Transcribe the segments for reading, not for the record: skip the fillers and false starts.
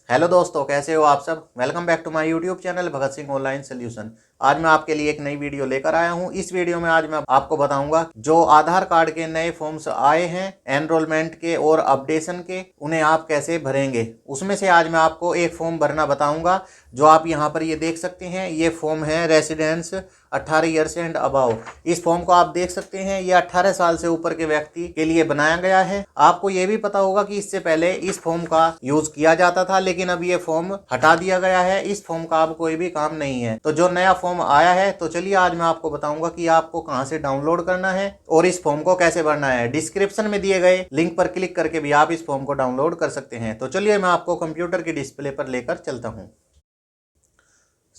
Hello दोस्तों, कैसे हो आप सब। Welcome back to my YouTube channel Bhagat Singh online solution. आज मैं आपके लिए एक नई वीडियो लेकर आया हूं। इस वीडियो में आज मैं आपको बताऊंगा जो आधार कार्ड के नए फॉर्म्स आए हैं एनरोलमेंट के और अपडेशन के, उन्हें आप कैसे भरेंगे। उसमें से आज मैं आपको एक फॉर्म भरना बताऊंगा जो आप यहां पर ये देख सकते हैं। ये फॉर्म है रेसिडेंस 18 ईयर्स एंड अबव। इस फॉर्म को आप देख सकते हैं, ये 18 साल से ऊपर के व्यक्ति के लिए बनाया गया है। आपको ये भी पता होगा कि इससे पहले इस फॉर्म का यूज किया जाता था, लेकिन अब ये फॉर्म हटा दिया गया है। इस फॉर्म का अब कोई भी काम नहीं है। तो जो नया फॉर्म आया है, तो चलिए आज मैं आपको बताऊंगा कि आपको कहां से डाउनलोड करना है और इस फॉर्म को कैसे भरना है। डिस्क्रिप्शन में दिए गए लिंक पर क्लिक करके भी आप इस फॉर्म को डाउनलोड कर सकते हैं। तो चलिए मैं आपको कंप्यूटर की डिस्प्ले पर लेकर चलता हूं।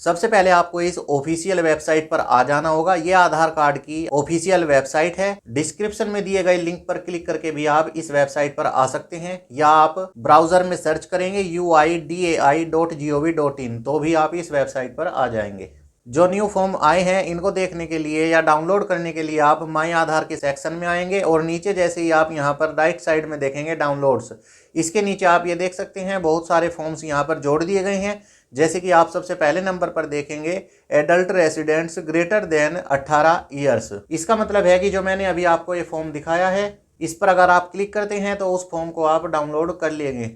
सबसे पहले आपको इस ऑफिशियल वेबसाइट पर आ जाना होगा। ये आधार कार्ड की ऑफिशियल वेबसाइट है। डिस्क्रिप्शन में दिए गए लिंक पर क्लिक करके भी आप इस वेबसाइट पर आ सकते हैं, या आप ब्राउजर में सर्च करेंगे uidai.gov.in तो भी आप इस वेबसाइट पर आ जाएंगे। जो न्यू फॉर्म आए हैं इनको देखने के लिए या डाउनलोड करने के लिए आप माई आधार के सेक्शन में आएंगे और नीचे जैसे ही आप यहाँ पर राइट साइड में देखेंगे डाउनलोड्स, इसके नीचे आप ये देख सकते हैं बहुत सारे फॉर्म्स यहाँ पर जोड़ दिए गए हैं। जैसे कि आप सबसे पहले नंबर पर देखेंगे adult residents greater than 18 years. इसका मतलब है कि जो मैंने अभी आपको ये फॉर्म दिखाया है, इस पर अगर आप क्लिक करते हैं तो उस फॉर्म को आप डाउनलोड कर लेंगे।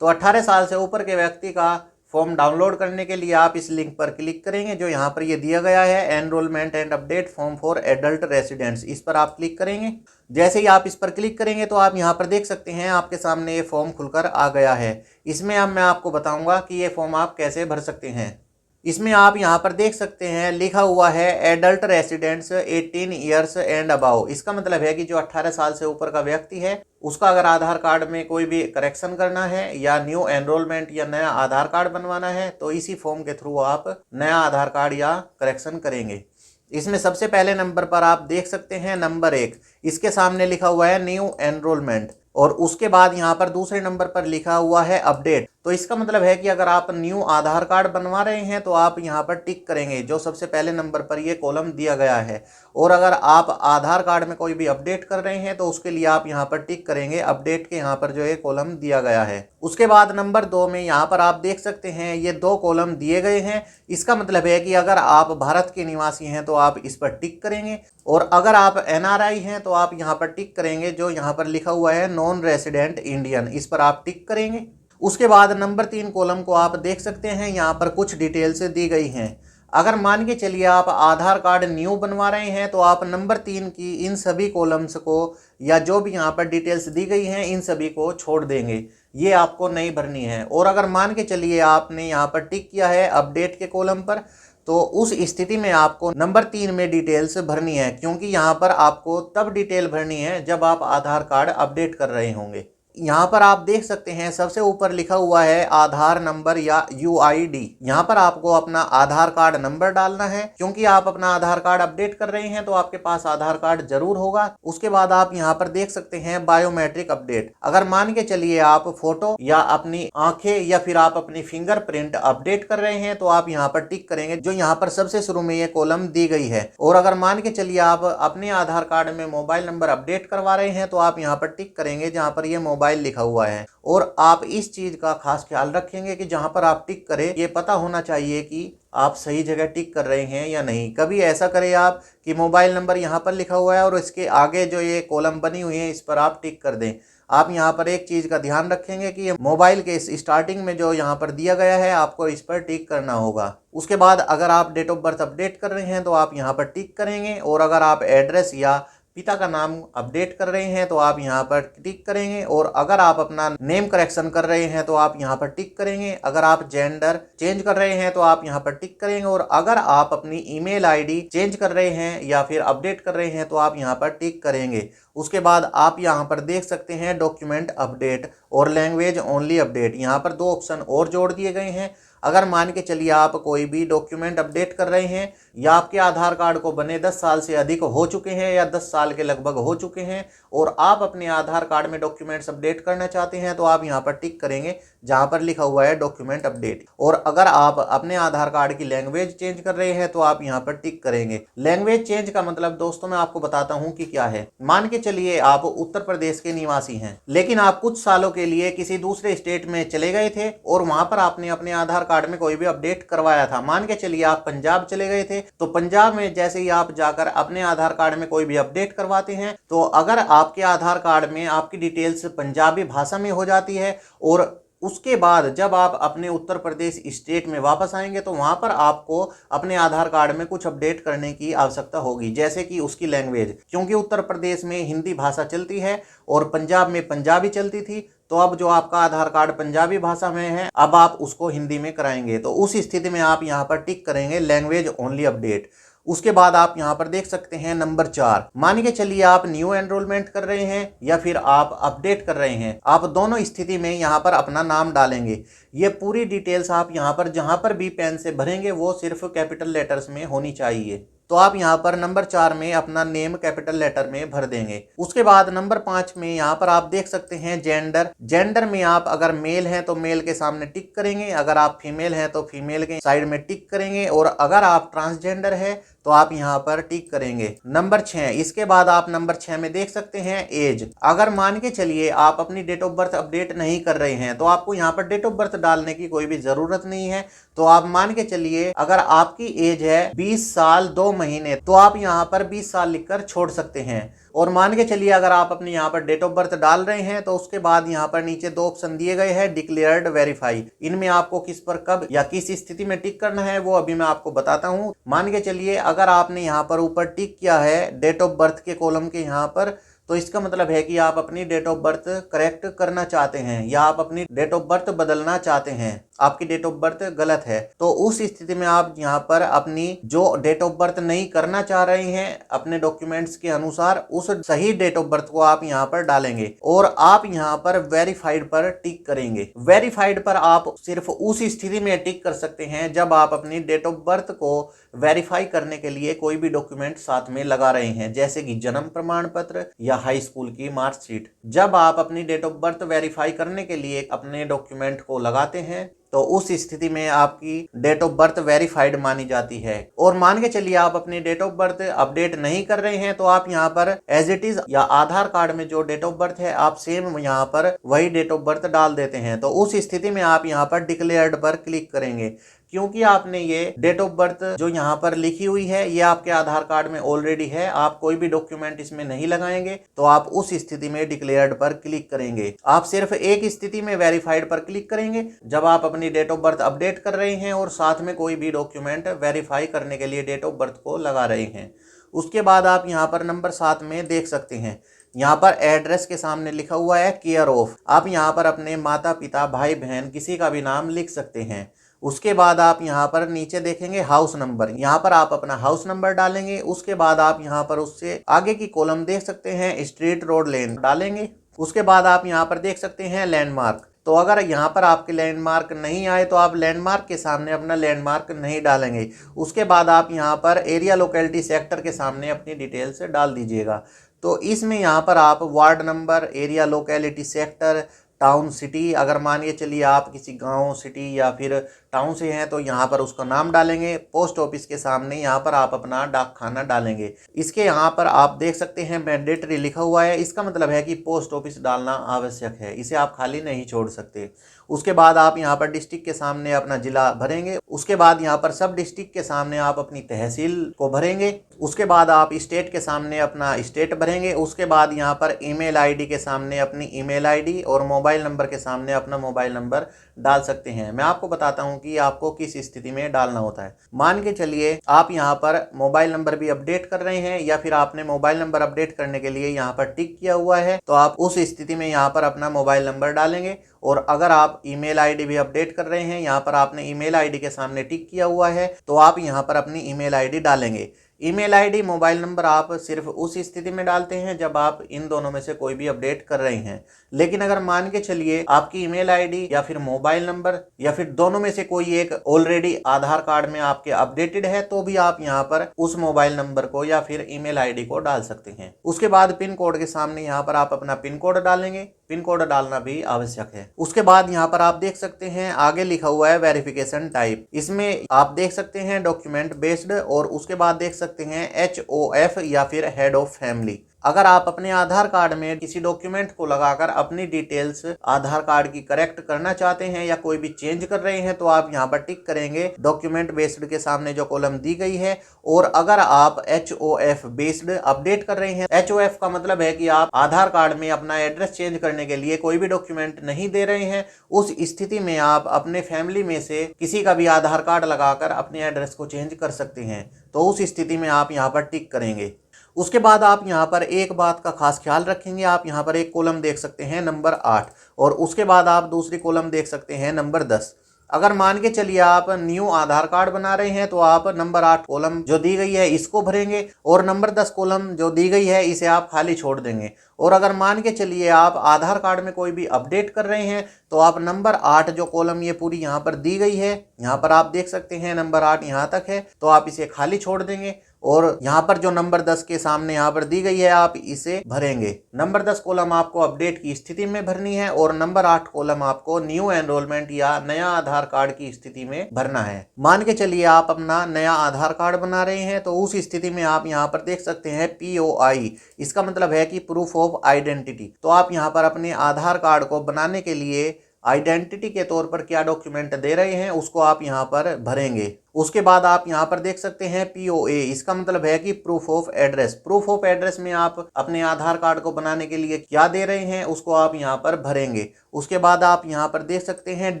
तो 18 साल से ऊपर के व्यक्ति का फॉर्म डाउनलोड करने के लिए आप इस लिंक पर क्लिक करेंगे जो यहाँ पर ये दिया गया है, enrolment and update form for adult residents. इस पर आप क्लिक करेंगे। जैसे ही आप इस पर क्लिक करेंगे तो आप यहाँ पर देख सकते हैं आपके सामने ये फॉर्म खुलकर आ गया है। इसमें अब मैं आपको बताऊंगा कि ये फॉर्म आप कैसे भर सकते हैं। इसमें आप यहाँ पर देख सकते हैं लिखा हुआ है adult residents 18 years and above. इसका मतलब है कि जो 18 साल से ऊपर का व्यक्ति है उसका अगर आधार कार्ड में कोई भी करेक्शन करना है या न्यू एनरोलमेंट या नया आधार कार्ड बनवाना है तो इसी फॉर्म के थ्रू आप नया आधार कार्ड या करेक्शन करेंगे। इसमें सबसे पहले नंबर पर आप देख सकते हैं नंबर 1, इसके सामने लिखा हुआ है न्यू एनरोलमेंट और उसके बाद यहाँ पर दूसरे नंबर पर लिखा हुआ है अपडेट। तो इसका मतलब है कि अगर आप न्यू आधार कार्ड बनवा रहे हैं तो आप यहाँ पर टिक करेंगे जो सबसे पहले नंबर पर ये कॉलम दिया गया है। और अगर आप आधार कार्ड में कोई भी अपडेट कर रहे हैं तो उसके लिए आप यहाँ पर टिक करेंगे अपडेट के यहाँ पर जो ये कॉलम दिया गया है। उसके बाद नंबर 2 में यहाँ पर आप देख सकते हैं ये 2 कॉलम दिए गए हैं। इसका मतलब है कि अगर आप भारत के निवासी हैं तो आप इस पर टिक करेंगे और अगर आप एनआरआई हैं तो आप यहाँ पर टिक करेंगे जो यहाँ पर लिखा हुआ है नॉन रेसिडेंट इंडियन। इस पर आप टिक करेंगे। उसके बाद नंबर 3 कॉलम को आप देख सकते हैं, यहाँ पर कुछ डिटेल्स दी गई हैं। अगर मान के चलिए आप आधार कार्ड न्यू बनवा रहे हैं तो आप नंबर 3 की इन सभी कॉलम्स को या जो भी यहाँ पर डिटेल्स दी गई हैं इन सभी को छोड़ देंगे, ये आपको नहीं भरनी है। और अगर मान के चलिए आपने यहाँ पर टिक किया है अपडेट के कॉलम पर तो उस स्थिति में आपको नंबर 3 में डिटेल्स भरनी है, क्योंकि यहाँ पर आपको तब डिटेल भरनी है जब आप आधार कार्ड अपडेट कर रहे होंगे। यहाँ पर आप देख सकते हैं सबसे ऊपर लिखा हुआ है आधार नंबर या UID। यहाँ पर आपको अपना आधार कार्ड नंबर डालना है, क्योंकि आप अपना आधार कार्ड अपडेट कर रहे हैं तो आपके पास आधार कार्ड जरूर होगा। उसके बाद आप यहाँ पर देख सकते हैं बायोमेट्रिक अपडेट। अगर मान के चलिए आप फोटो या अपनी आंखें या फिर आप अपनी फिंगरप्रिंट अपडेट कर रहे हैं तो आप यहाँ पर टिक करेंगे जो यहाँ पर सबसे शुरू में ये कॉलम दी गई है। और अगर मान के चलिए आप अपने आधार कार्ड में मोबाइल नंबर अपडेट करवा रहे हैं तो आप यहाँ पर टिक करेंगे जहाँ पर ये मोबाइल लिखा हुआ है। और आप इस चीज का खास ख्याल रखेंगे कि जहां पर आप टिक करें ये पता होना चाहिए कि आप सही जगह टिक कर रहे हैं या नहीं। कभी ऐसा करें आप कि मोबाइल नंबर यहां पर लिखा हुआ है और इसके आगे जो ये कॉलम बनी हुई है इस पर आप टिक कर दें। आप यहाँ पर एक चीज का ध्यान रखेंगे कि ये मोबाइल के स्टार्टिंग में जो यहाँ पर दिया गया है आपको इस पर टिक करना होगा। उसके बाद अगर आप डेट ऑफ बर्थ अपडेट कर रहे हैं तो आप यहाँ पर टिक करेंगे। और अगर आप एड्रेस या पिता का नाम अपडेट कर रहे हैं तो आप यहाँ पर टिक करेंगे। और अगर आप अपना नेम करेक्शन कर रहे हैं तो आप यहाँ पर टिक करेंगे। अगर आप जेंडर चेंज कर रहे हैं तो आप यहाँ पर टिक करेंगे। और अगर आप अपनी ईमेल आईडी चेंज कर रहे हैं या फिर अपडेट कर रहे हैं तो आप यहाँ पर टिक करेंगे। उसके बाद आप यहाँ पर देख सकते हैं डॉक्यूमेंट अपडेट और लैंग्वेज ओनली अपडेट। यहाँ पर 2 ऑप्शन और जोड़ दिए गए हैं। अगर मान के चलिए आप कोई भी डॉक्यूमेंट अपडेट कर रहे हैं या आपके आधार कार्ड को बने 10 साल से अधिक हो चुके हैं या 10 साल के लगभग हो चुके हैं और आप अपने आधार कार्ड में डॉक्यूमेंट्स अपडेट करना चाहते हैं तो आप यहाँ पर टिक करेंगे जहाँ पर लिखा हुआ है डॉक्यूमेंट अपडेट। और अगर आप अपने आधार कार्ड की लैंग्वेज चेंज कर रहे हैं तो आप यहाँ पर टिक करेंगे। लैंग्वेज चेंज का मतलब दोस्तों मैं आपको बताता हूँ कि क्या है। मान के चलिए आप उत्तर प्रदेश के निवासी हैं, लेकिन आप कुछ सालों के लिए किसी दूसरे स्टेट में चले गए थे और वहां पर आपने अपने आधार कार्ड में कोई भी अपडेट करवाया था। मान के चलिए आप पंजाब चले गए थे, तो पंजाब में जैसे ही आप जाकर अपने आधार कार्ड में कोई भी अपडेट करवाते हैं तो अगर आपके आधार कार्ड में आपकी डिटेल्स पंजाबी भाषा में हो जाती है और उसके बाद जब आप अपने उत्तर प्रदेश स्टेट में वापस आएंगे तो वहां पर आपको अपने आधार कार्ड में कुछ अपडेट करने की आवश्यकता होगी, जैसे कि उसकी लैंग्वेज, क्योंकि उत्तर प्रदेश में हिंदी भाषा चलती है और पंजाब में पंजाबी चलती थी। तो अब जो आपका आधार कार्ड पंजाबी भाषा में है अब आप उसको हिंदी में कराएंगे, तो उस स्थिति में आप यहाँ पर टिक करेंगे लैंग्वेज ओनली अपडेट। उसके बाद आप यहाँ पर देख सकते हैं नंबर 4, मान के चलिए आप न्यू एनरोलमेंट कर रहे हैं या फिर आप अपडेट कर रहे हैं। आप दोनों स्थिति में यहाँ पर अपना नाम डालेंगे। ये पूरी डिटेल्स आप यहाँ पर जहाँ पर भी पेन से भरेंगे वो सिर्फ कैपिटल लेटर्स में होनी चाहिए। तो आप यहाँ पर नंबर 4 में अपना नेम कैपिटल लेटर में भर देंगे। उसके बाद नंबर 5 में यहाँ पर आप देख सकते हैं जेंडर। जेंडर में आप अगर मेल हैं तो मेल के सामने टिक करेंगे, अगर आप फीमेल हैं तो फीमेल के साइड में टिक करेंगे और अगर आप ट्रांसजेंडर है तो आप यहाँ पर टिक करेंगे। नंबर 6, इसके बाद आप नंबर 6 में देख सकते हैं एज। अगर मान के चलिए आप अपनी डेट ऑफ बर्थ अपडेट नहीं कर रहे हैं तो आपको यहाँ पर डेट ऑफ बर्थ डालने की कोई भी जरूरत नहीं है। तो आप मान के चलिए अगर आपकी एज है 20 साल 2 महीने तो आप यहाँ पर 20 साल लिखकर छोड़ सकते हैं। और मान के चलिए अगर आप अपने यहाँ पर डेट ऑफ बर्थ डाल रहे हैं तो उसके बाद यहाँ पर नीचे 2 ऑप्शन दिए गए हैं डिक्लेयर्ड वेरीफाई। इनमें आपको किस पर कब या किस स्थिति में टिक करना है वो अभी मैं आपको बताता हूँ। मान के चलिए अगर आपने यहाँ पर ऊपर टिक किया है डेट ऑफ बर्थ के कॉलम के यहाँ पर, तो इसका मतलब है कि आप अपनी डेट ऑफ बर्थ करेक्ट करना चाहते हैं या आप अपनी डेट ऑफ बर्थ बदलना चाहते हैं, आपकी डेट ऑफ बर्थ गलत है। तो उस स्थिति में आप यहाँ पर अपनी जो डेट ऑफ बर्थ नहीं करना चाह रहे हैं अपने डॉक्यूमेंट्स के अनुसार उस सही डेट ऑफ बर्थ को आप यहाँ पर डालेंगे और आप यहाँ पर वेरीफाइड पर टिक करेंगे। वेरीफाइड पर आप सिर्फ उस स्थिति में टिक कर सकते हैं जब आप अपनी डेट ऑफ बर्थ को वेरीफाई करने के लिए कोई भी डॉक्यूमेंट साथ में लगा रहे हैं, जैसे कि जन्म प्रमाण पत्र या हाई स्कूल की मार्कशीट। जब आप अपनी डेट ऑफ बर्थ वेरीफाई करने के लिए अपने डॉक्यूमेंट को लगाते हैं तो उस स्थिति में आपकी डेट ऑफ बर्थ वेरीफाइड मानी जाती है। और मान के चलिए आप अपनी डेट ऑफ बर्थ अपडेट नहीं कर रहे हैं तो आप यहाँ पर एज इट इज या आधार कार्ड में जो डेट ऑफ बर्थ है आप सेम यहाँ पर वही डेट ऑफ बर्थ डाल देते हैं। तो उस स्थिति में आप यहाँ पर डिक्लेयर्ड पर क्लिक करेंगे, क्योंकि आपने ये डेट ऑफ बर्थ जो यहाँ पर लिखी हुई है ये आपके आधार कार्ड में ऑलरेडी है, आप कोई भी डॉक्यूमेंट इसमें नहीं लगाएंगे। तो आप उस स्थिति में डिक्लेयर्ड पर क्लिक करेंगे। आप सिर्फ एक स्थिति में वेरीफाइड पर क्लिक करेंगे जब आप अपनी डेट ऑफ बर्थ अपडेट कर रहे हैं और साथ में कोई भी डॉक्यूमेंट वेरीफाई करने के लिए डेट ऑफ बर्थ को लगा रहे हैं। उसके बाद आप यहाँ पर नंबर 7 में देख सकते हैं, यहाँ पर एड्रेस के सामने लिखा हुआ है केयर ऑफ। आप यहाँ पर अपने माता पिता भाई बहन किसी का भी नाम लिख सकते हैं। उसके बाद आप यहाँ पर नीचे देखेंगे हाउस नंबर, यहाँ पर आप अपना हाउस नंबर डालेंगे। उसके बाद आप यहाँ पर उससे आगे की कॉलम देख सकते हैं स्ट्रीट रोड लेन डालेंगे। उसके बाद आप यहाँ पर देख सकते हैं लैंडमार्क। तो अगर यहाँ पर आपके लैंडमार्क नहीं आए तो आप लैंडमार्क के सामने अपना लैंडमार्क नहीं डालेंगे। उसके बाद आप यहाँ पर एरिया लोकेलिटी सेक्टर के सामने अपनी डिटेल्स डाल दीजिएगा। तो इसमें यहाँ पर आप ward number, area locality sector, town, city, अगर मानिए चलिए आप किसी गांव, सिटी या फिर टाउन से हैं तो यहाँ पर उसका नाम डालेंगे। पोस्ट ऑफिस के सामने यहाँ पर आप अपना डाक खाना डालेंगे। इसके यहाँ पर आप देख सकते हैं मैंडेटरी लिखा हुआ है, इसका मतलब है कि पोस्ट ऑफिस डालना आवश्यक है, इसे आप खाली नहीं छोड़ सकते। उसके बाद आप यहाँ पर डिस्ट्रिक्ट के सामने अपना जिला भरेंगे। उसके बाद यहाँ पर सब डिस्ट्रिक्ट के सामने आप अपनी तहसील को भरेंगे। उसके बाद आप स्टेट के सामने अपना स्टेट भरेंगे। उसके बाद यहाँ पर ईमेल आईडी के सामने अपनी ईमेल आईडी और मोबाइल नंबर के सामने अपना मोबाइल नंबर डाल सकते हैं। मैं आपको बताता हूँ कि आपको किस स्थिति में डालना होता है। मान के चलिए आप यहाँ पर मोबाइल नंबर भी अपडेट कर रहे हैं या फिर आपने मोबाइल नंबर अपडेट करने के लिए यहाँ पर टिक किया हुआ है, तो आप उस स्थिति में यहाँ पर अपना मोबाइल नंबर डालेंगे। और अगर आप ईमेल आईडी भी अपडेट कर रहे हैं, यहाँ पर आपने ईमेल आईडी के सामने टिक किया हुआ है, तो आप यहाँ पर अपनी ईमेल आईडी डालेंगे। ईमेल आईडी, मोबाइल नंबर आप सिर्फ उस स्थिति में डालते हैं जब आप इन दोनों में से कोई भी अपडेट कर रहे हैं। लेकिन अगर मान के चलिए आपकी ईमेल आईडी या फिर मोबाइल नंबर या फिर दोनों में से कोई एक ऑलरेडी आधार कार्ड में आपके अपडेटेड है, तो भी आप यहाँ पर उस मोबाइल नंबर को या फिर ईमेल आईडी को डाल सकते हैं। उसके बाद पिन कोड के सामने यहाँ पर आप अपना पिन कोड डालेंगे। पिन कोड डालना भी आवश्यक है। उसके बाद यहाँ पर आप देख सकते हैं आगे लिखा हुआ है वेरिफिकेशन टाइप। इसमें आप देख सकते हैं डॉक्यूमेंट बेस्ड, और उसके बाद देख सकते हैं HOF या फिर हेड ऑफ फैमिली। अगर आप अपने आधार कार्ड में किसी डॉक्यूमेंट को लगाकर अपनी डिटेल्स आधार कार्ड की करेक्ट करना चाहते हैं या कोई भी चेंज कर रहे हैं, तो आप यहाँ पर टिक करेंगे डॉक्यूमेंट बेस्ड के सामने जो कॉलम दी गई है। और अगर आप HOF बेस्ड अपडेट कर रहे हैं, HOF का मतलब है कि आप आधार कार्ड में अपना एड्रेस चेंज करने के लिए कोई भी डॉक्यूमेंट नहीं दे रहे हैं, उस स्थिति में आप अपने फैमिली में से किसी का भी आधार कार्ड लगाकर अपने एड्रेस को चेंज कर सकते हैं। तो उस स्थिति में आप यहाँ पर टिक करेंगे। उसके बाद आप यहाँ पर एक बात का खास ख्याल रखेंगे। आप यहाँ पर एक कॉलम देख सकते हैं नंबर 8, और उसके बाद आप दूसरी कॉलम देख सकते हैं नंबर 10। अगर मान के चलिए आप न्यू आधार कार्ड बना रहे हैं, तो आप नंबर 8 कॉलम जो दी गई है इसको भरेंगे, और नंबर 10 कॉलम जो दी गई है इसे आप खाली छोड़ देंगे। और अगर मान के चलिए आप आधार कार्ड में कोई भी अपडेट कर रहे हैं, तो आप नंबर 8 जो कॉलम ये पूरी यहाँ पर दी गई है, यहाँ पर आप देख सकते हैं नंबर 8 यहाँ तक है, तो आप इसे खाली छोड़ देंगे। और यहाँ पर जो नंबर 10 के सामने यहाँ पर दी गई है आप इसे भरेंगे। नंबर 10 कॉलम आपको अपडेट की स्थिति में भरनी है, और नंबर 8 कॉलम आपको न्यू एनरोलमेंट या नया आधार कार्ड की स्थिति में भरना है। मान के चलिए आप अपना नया आधार कार्ड बना रहे हैं, तो उस स्थिति में आप यहाँ पर देख सकते हैं POI। इसका मतलब है कि प्रूफ ऑफ आइडेंटिटी। तो आप यहाँ पर अपने आधार कार्ड को बनाने के लिए आइडेंटिटी के तौर पर क्या डॉक्यूमेंट दे रहे हैं उसको आप यहाँ पर भरेंगे। उसके बाद आप यहाँ पर देख सकते हैं POA। इसका मतलब है कि proof of address. Proof of address में आप अपने आधार कार्ड को बनाने के लिए क्या दे रहे हैं उसको आप यहाँ पर भरेंगे। उसके बाद आप यहाँ पर देख सकते हैं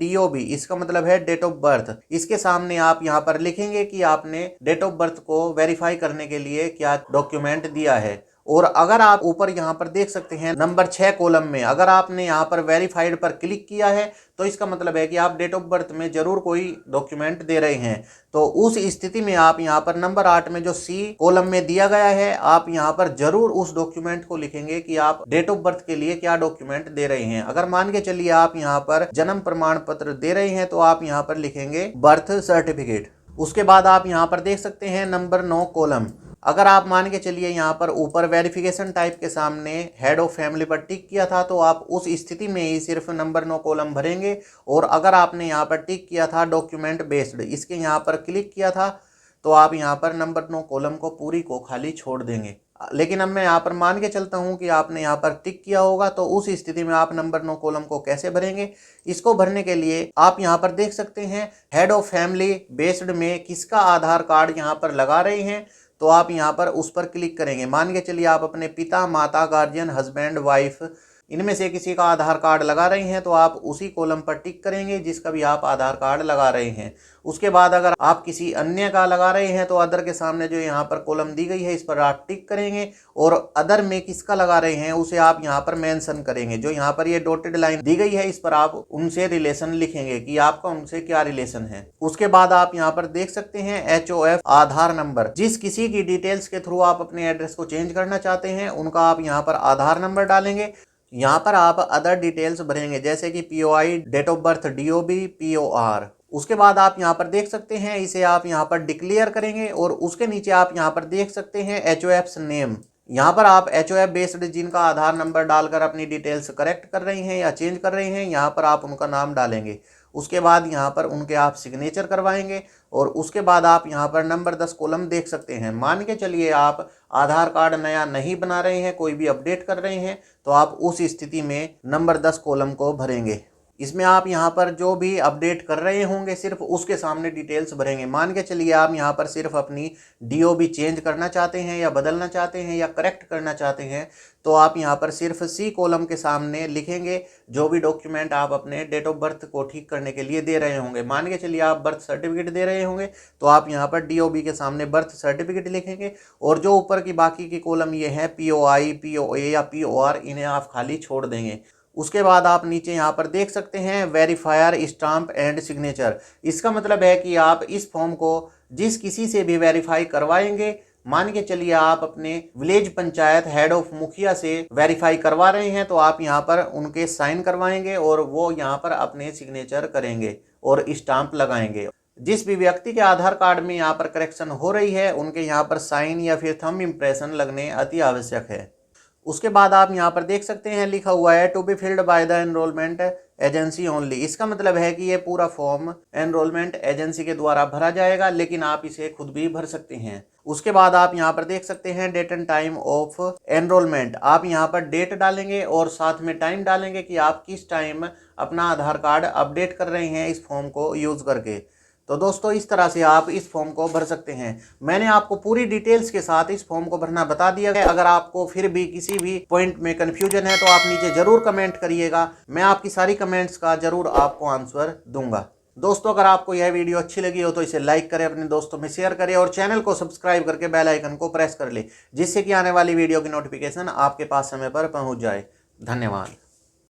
DOB। इसका मतलब है डेट ऑफ बर्थ। इसके सामने आप यहाँ पर लिखेंगे कि आपने डेट ऑफ बर्थ को वेरीफाई करने के लिए क्या डॉक्यूमेंट दिया है। और अगर आप ऊपर यहाँ पर देख सकते हैं नंबर 6 कॉलम में अगर आपने यहाँ पर वेरीफाइड पर क्लिक किया है, तो इसका मतलब है कि आप डेट ऑफ बर्थ में जरूर कोई डॉक्यूमेंट दे रहे हैं। तो उस स्थिति में आप यहाँ पर नंबर 8 में जो C कॉलम में दिया गया है, आप यहाँ पर जरूर उस डॉक्यूमेंट को लिखेंगे कि आप डेट ऑफ बर्थ के लिए क्या डॉक्यूमेंट दे रहे हैं। अगर मान के चलिए आप यहाँ पर जन्म प्रमाण पत्र दे रहे हैं, तो आप यहाँ पर लिखेंगे बर्थ सर्टिफिकेट। उसके बाद आप यहाँ पर देख सकते हैं नंबर 9 कॉलम। अगर आप मान के चलिए यहाँ पर ऊपर वेरिफिकेशन टाइप के सामने हेड ऑफ फैमिली पर टिक किया था, तो आप उस स्थिति में ही सिर्फ नंबर 9 कॉलम भरेंगे। और अगर आपने यहाँ पर टिक किया था डॉक्यूमेंट बेस्ड, इसके यहाँ पर क्लिक किया था, तो आप यहाँ पर नंबर 9 कॉलम को पूरी को खाली छोड़ देंगे। लेकिन अब मैं यहाँ पर मान के चलता हूँ कि आपने यहाँ पर टिक किया होगा, तो उस स्थिति में आप नंबर 9 कॉलम को कैसे भरेंगे। इसको भरने के लिए आप यहाँ पर देख सकते हैं हेड ऑफ फैमिली बेस्ड में किसका आधार कार्ड यहाँ पर लगा रहे हैं, तो आप यहाँ पर उस पर क्लिक करेंगे। मान के चलिए आप अपने पिता, माता, गार्जियन, हस्बैंड, वाइफ इनमें से किसी का आधार कार्ड लगा रहे हैं, तो आप उसी कॉलम पर टिक करेंगे जिसका भी आप आधार कार्ड लगा रहे हैं। उसके बाद अगर आप किसी अन्य का लगा रहे हैं, तो अदर के सामने जो यहाँ पर कॉलम दी गई है इस पर आप टिक करेंगे, और अदर में किसका लगा रहे हैं उसे आप यहाँ पर मेंशन करेंगे। जो यहाँ पर ये डॉटेड लाइन दी गई है इस पर आप उनसे रिलेशन लिखेंगे कि आपका उनसे क्या रिलेशन है। उसके बाद आप यहाँ पर देख सकते हैं HOF आधार नंबर। जिस किसी की डिटेल्स के थ्रू आप अपने एड्रेस को चेंज करना चाहते हैं उनका आप यहाँ पर आधार नंबर डालेंगे। यहाँ पर आप अदर डिटेल्स भरेंगे जैसे कि POI, date of birth, DOB, POR। उसके बाद आप यहाँ पर देख सकते हैं इसे आप यहाँ पर डिक्लेयर करेंगे, और उसके नीचे आप यहाँ पर देख सकते हैं HOF's नेम। यहाँ पर आप HOF बेस्ड जिनका आधार नंबर डालकर अपनी डिटेल्स करेक्ट कर रहे हैं या चेंज कर रहे हैं, यहाँ पर आप उनका नाम डालेंगे। उसके बाद यहाँ पर उनके आप सिग्नेचर करवाएंगे, और उसके बाद आप यहाँ पर नंबर 10 कॉलम देख सकते हैं। मान के चलिए आप आधार कार्ड नया नहीं बना रहे हैं, कोई भी अपडेट कर रहे हैं, तो आप उस स्थिति में नंबर 10 कॉलम को भरेंगे। इसमें आप यहाँ पर जो भी अपडेट कर रहे होंगे सिर्फ उसके सामने डिटेल्स भरेंगे। मान के चलिए आप यहाँ पर सिर्फ अपनी DOB चेंज करना चाहते हैं या बदलना चाहते हैं या करेक्ट करना चाहते हैं, तो आप यहाँ पर सिर्फ C कॉलम के सामने लिखेंगे जो भी डॉक्यूमेंट आप अपने डेट ऑफ बर्थ को ठीक करने के लिए दे रहे होंगे। मान के चलिए आप बर्थ सर्टिफिकेट दे रहे होंगे, तो आप यहाँ पर DOB के सामने बर्थ सर्टिफिकेट लिखेंगे, और जो ऊपर की बाकी की कॉलम ये हैं POI, POA या POR, इन्हें आप खाली छोड़ देंगे। उसके बाद आप नीचे यहाँ पर देख सकते हैं वेरीफायर स्टाम्प एंड सिग्नेचर। इसका मतलब है कि आप इस फॉर्म को जिस किसी से भी वेरीफाई करवाएंगे, मान के चलिए आप अपने विलेज पंचायत हेड ऑफ मुखिया से वेरीफाई करवा रहे हैं, तो आप यहाँ पर उनके साइन करवाएंगे और वो यहाँ पर अपने सिग्नेचर करेंगे और स्टाम्प लगाएंगे। जिस भी व्यक्ति के आधार कार्ड में यहाँ पर करेक्शन हो रही है उनके यहाँ पर साइन या फिर थंब इम्प्रेशन लगने अति आवश्यक है। उसके बाद आप यहाँ पर देख सकते हैं लिखा हुआ है to be filled by the enrolment agency only. इसका मतलब है कि ये पूरा फॉर्म एनरोलमेंट एजेंसी के द्वारा भरा जाएगा, लेकिन आप इसे खुद भी भर सकते हैं। उसके बाद आप यहाँ पर देख सकते हैं date and time of enrolment. आप यहाँ पर डेट डालेंगे और साथ में टाइम डालेंगे कि आप किस टाइम अपना आधार कार्ड अपडेट कर रहे हैं इस फॉर्म को यूज़ करके। तो दोस्तों इस तरह से आप इस फॉर्म को भर सकते हैं। मैंने आपको पूरी डिटेल्स के साथ इस फॉर्म को भरना बता दिया है। अगर आपको फिर भी किसी भी पॉइंट में कंफ्यूजन है तो आप नीचे जरूर कमेंट करिएगा, मैं आपकी सारी कमेंट्स का जरूर आपको आंसर दूंगा। दोस्तों अगर आपको यह वीडियो अच्छी लगी हो तो इसे लाइक करें, अपने दोस्तों में शेयर करें और चैनल को सब्सक्राइब करके बेल आइकन को प्रेस कर ले, जिससे कि आने वाली वीडियो की नोटिफिकेशन आपके पास समय पर पहुंच जाए। धन्यवाद।